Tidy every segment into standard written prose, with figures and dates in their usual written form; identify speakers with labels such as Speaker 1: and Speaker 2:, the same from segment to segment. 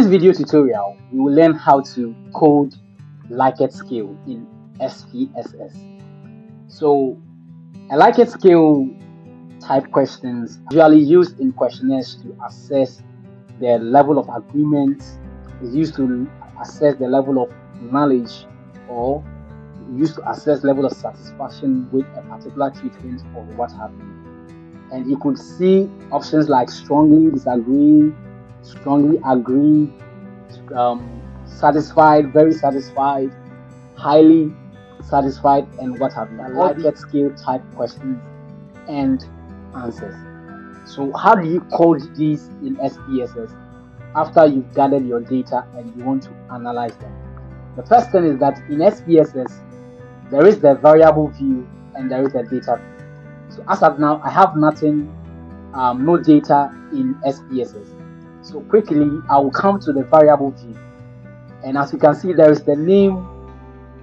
Speaker 1: this video tutorial, we will learn how to code Likert Scale in SPSS. So, a Likert Scale type questions usually used in questionnaires to assess the level of agreement, is used to assess the level of knowledge, or used to assess level of satisfaction with a particular treatment or what have you. And you could see options like strongly disagree, strongly agree, satisfied, very satisfied, highly satisfied, and what have you. Likert Scale type questions and answers. So how do you code these in SPSS after you've gathered your data and you want to analyze them? The first thing is that in SPSS there is the variable view and there is the data view. So as of now, I have nothing, no data in SPSS. So quickly, I will come to the variable view. And as you can see, there is the name,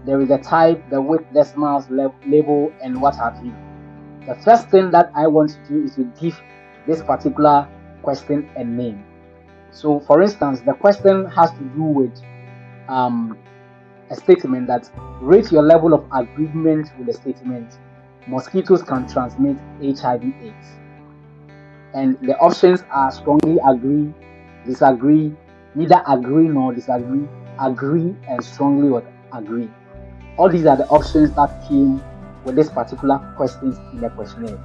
Speaker 1: there is the type, the width, decimals, label, and what have you. The first thing that I want to do is to give this particular question a name. So for instance, the question has to do with a statement that rate your level of agreement with the statement mosquitoes can transmit HIV/AIDS. And the options are strongly agree, disagree, neither agree nor disagree, agree, and strongly or agree. All these are the options that came with this particular questions in the questionnaire.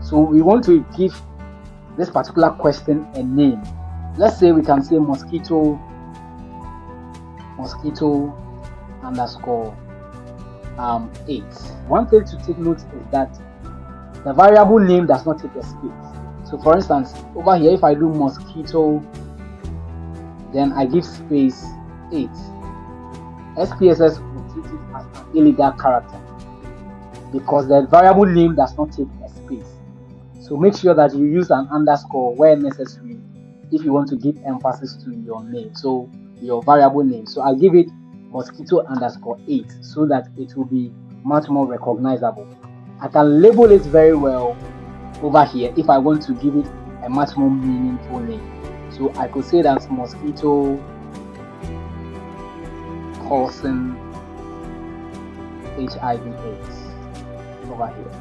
Speaker 1: So we want to give this particular question a name. Let's say we can say mosquito underscore 8. One thing to take note is that the variable name does not take a space. So for instance, over here, if I do mosquito, then I give space 8, SPSS will treat it as an illegal character because the variable name does not take a space. So make sure that you use an underscore where necessary if you want to give emphasis to your name, so your variable name. So I'll give it mosquito underscore 8 so that it will be much more recognizable. I can label it very well over here if I want to give it a much more meaningful name. So I could say that mosquito causing HIV/AIDS over here.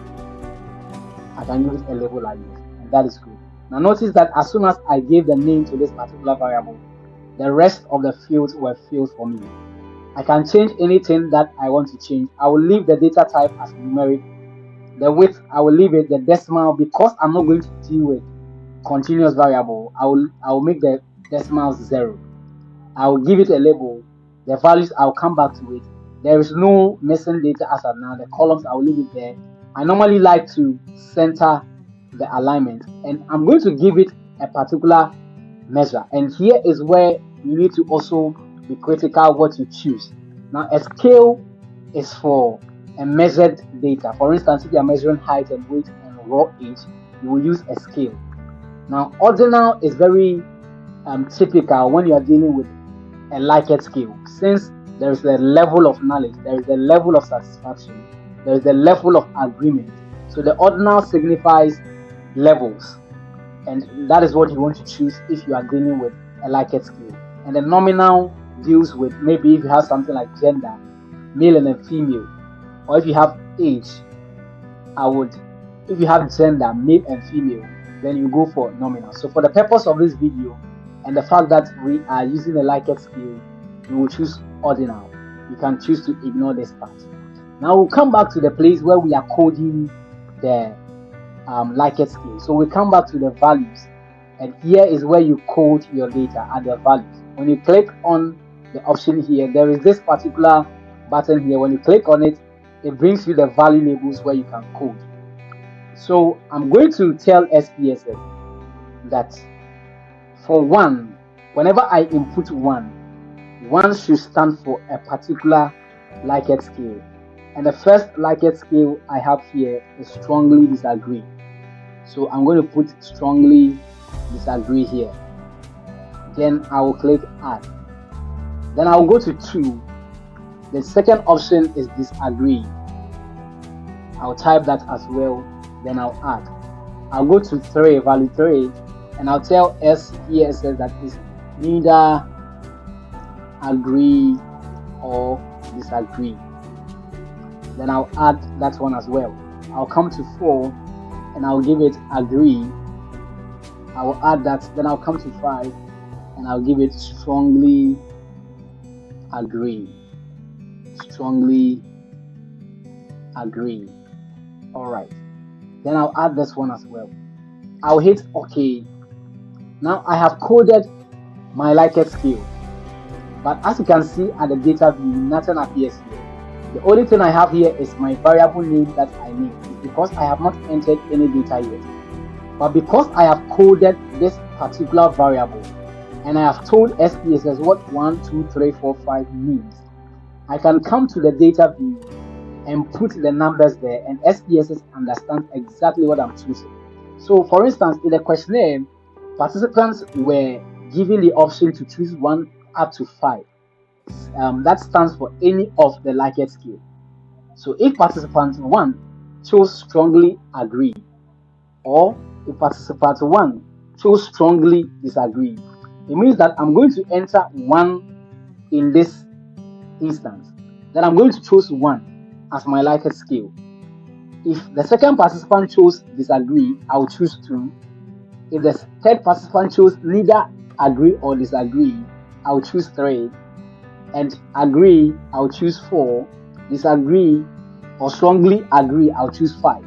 Speaker 1: I can give it a label like this, and that is good. Now notice that as soon as I gave the name to this particular variable, the rest of the fields were filled for me. I can change anything that I want to change. I will leave the data type as numeric. The width, I will leave it the decimal because I'm not going to deal with continuous variable. I will make the decimals 0. I will give it a label. The values, I'll come back to it. There is no missing data as of now. The columns, I will leave it there. I normally like to center the alignment, and I'm going to give it a particular measure. And here is where you need to also be critical what you choose. Now, a scale is for a measured data. For instance, if you are measuring height and weight and raw age, you will use a scale. Now, ordinal is very typical when you are dealing with a Likert scale, since there is a level of knowledge, there is a level of satisfaction, there is a level of agreement. So the ordinal signifies levels, and that is what you want to choose if you are dealing with a Likert scale. And the nominal deals with maybe if you have something like gender, male and female, or if you have age, if you have gender, male and female, then you go for nominal. So for the purpose of this video and the fact that we are using a Likert scale, we will choose ordinal. You can choose to ignore this part. Now we'll come back to the place where we are coding the Likert scale. So we come back to the values, and here is where you code your data at the values. When you click on the option here, there is this particular button here. When you click on it, it brings you the value labels where you can code. So I'm going to tell SPSS that for 1, whenever I input 1 should stand for a particular Likert scale. And the first Likert scale I have here is strongly disagree. So I'm going to put strongly disagree here. Then I will click add. Then I will go to 2. The second option is disagree. I'll type that as well. Then I'll add. I'll go to 3, value 3, and I'll tell SPSS that is neither agree or disagree. Then I'll add that one as well. I'll come to 4 and I'll give it agree. I will add that. Then I'll come to 5 and I'll give it strongly agree. Strongly agree. Alright. Then I'll add this one as well. I'll hit OK. Now I have coded my Likert scale. But as you can see at the data view, nothing appears here. The only thing I have here is my variable name that I need. It's because I have not entered any data yet. But because I have coded this particular variable and I have told SPSS what 1, 2, 3, 4, 5 means, I can come to the data view and put the numbers there, and SPSS understands exactly what I'm choosing. So for instance, in the questionnaire, participants were given the option to choose 1 up to 5. That stands for any of the Likert scale. So if participant 1 chose strongly agree, or if participant 1 chose strongly disagree, it means that I'm going to enter 1 in this instance. Then I'm going to choose 1 as my Likert scale. If the second participant chose disagree, I'll choose 2. If the third participant chose neither agree or disagree, I'll choose 3. And agree, I'll choose 4. Disagree or strongly agree, I'll choose 5.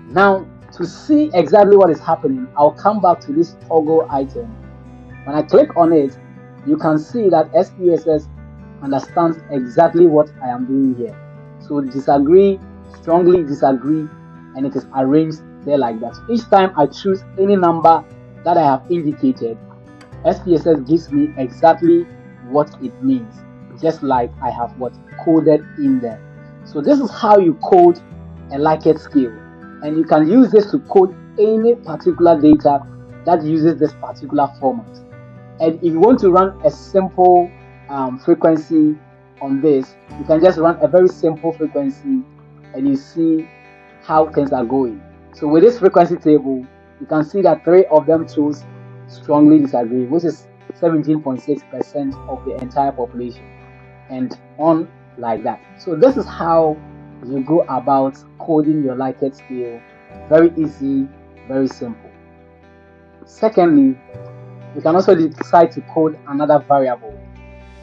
Speaker 1: Now, to see exactly what is happening, I'll come back to this toggle item. When I click on it, you can see that SPSS understands exactly what I am doing here. So disagree, strongly disagree, and it is arranged there like that. Each time I choose any number that I have indicated, SPSS gives me exactly what it means, just like I have what coded in there. So this is how you code a Likert scale, and you can use this to code any particular data that uses this particular format. And if you want to run a simple frequency on this, you can just run a very simple frequency and you see how things are going. So with this frequency table, you can see that 3 of them chose strongly disagree, which is 17.6% of the entire population, and on like that. So this is how you go about coding your Likert scale. Very easy, very simple. Secondly, you can also decide to code another variable.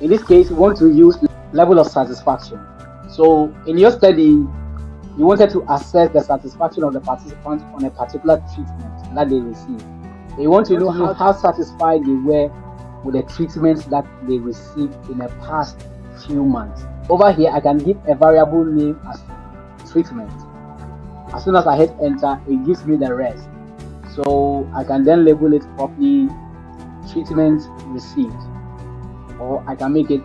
Speaker 1: In this case, you want to use level of satisfaction. So in your study, you wanted to assess the satisfaction of the participants on a particular treatment that they received. You want to know how satisfied they were with the treatments that they received in the past few months. Over here, I can give a variable name as treatment. As soon as I hit enter, it gives me the rest. So I can then label it properly, treatment received, or I can make it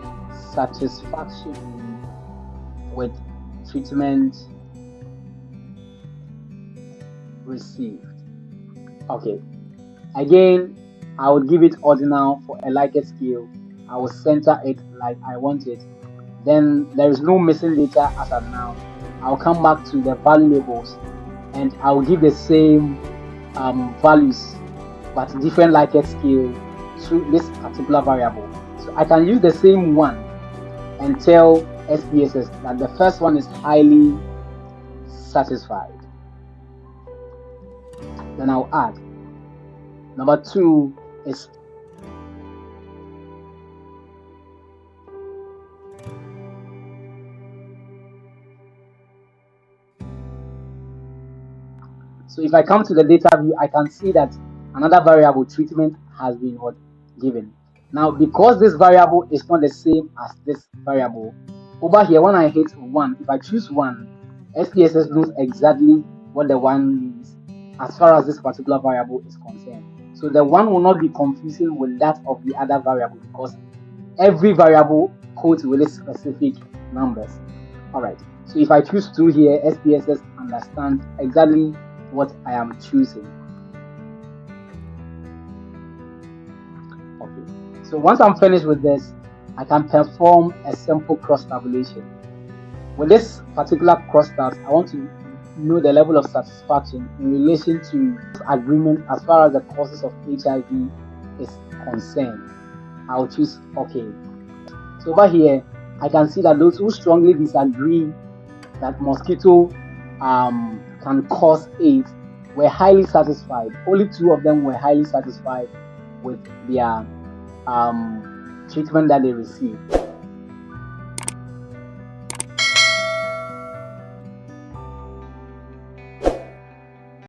Speaker 1: satisfaction with treatment received. Okay, again, I would give it ordinal for a Likert scale. I will center it like I want it. Then there is no missing data as of now. I'll come back to the value labels and I'll give the same values but different Likert scale to this particular variable. So I can use the same one and tell SPSS that the first one is highly satisfied. Then I'll add. Number 2 is so if I come to the data view, I can see that another variable treatment has been given. Now, because this variable is not the same as this variable, over here when I hit 1, if I choose 1, SPSS knows exactly what the 1 means as far as this particular variable is concerned. So the 1 will not be confusing with that of the other variable because every variable codes with its specific numbers. Alright, so if I choose 2 here, SPSS understands exactly what I am choosing. Okay, so once I'm finished with this, I can perform a simple cross tabulation. With this particular cross tabs, I want to know the level of satisfaction in relation to agreement as far as the causes of HIV is concerned. I'll choose okay. So over here, I can see that those who strongly disagree that mosquito can cause AIDS were highly satisfied. Only 2 of them were highly satisfied with their treatment that they received.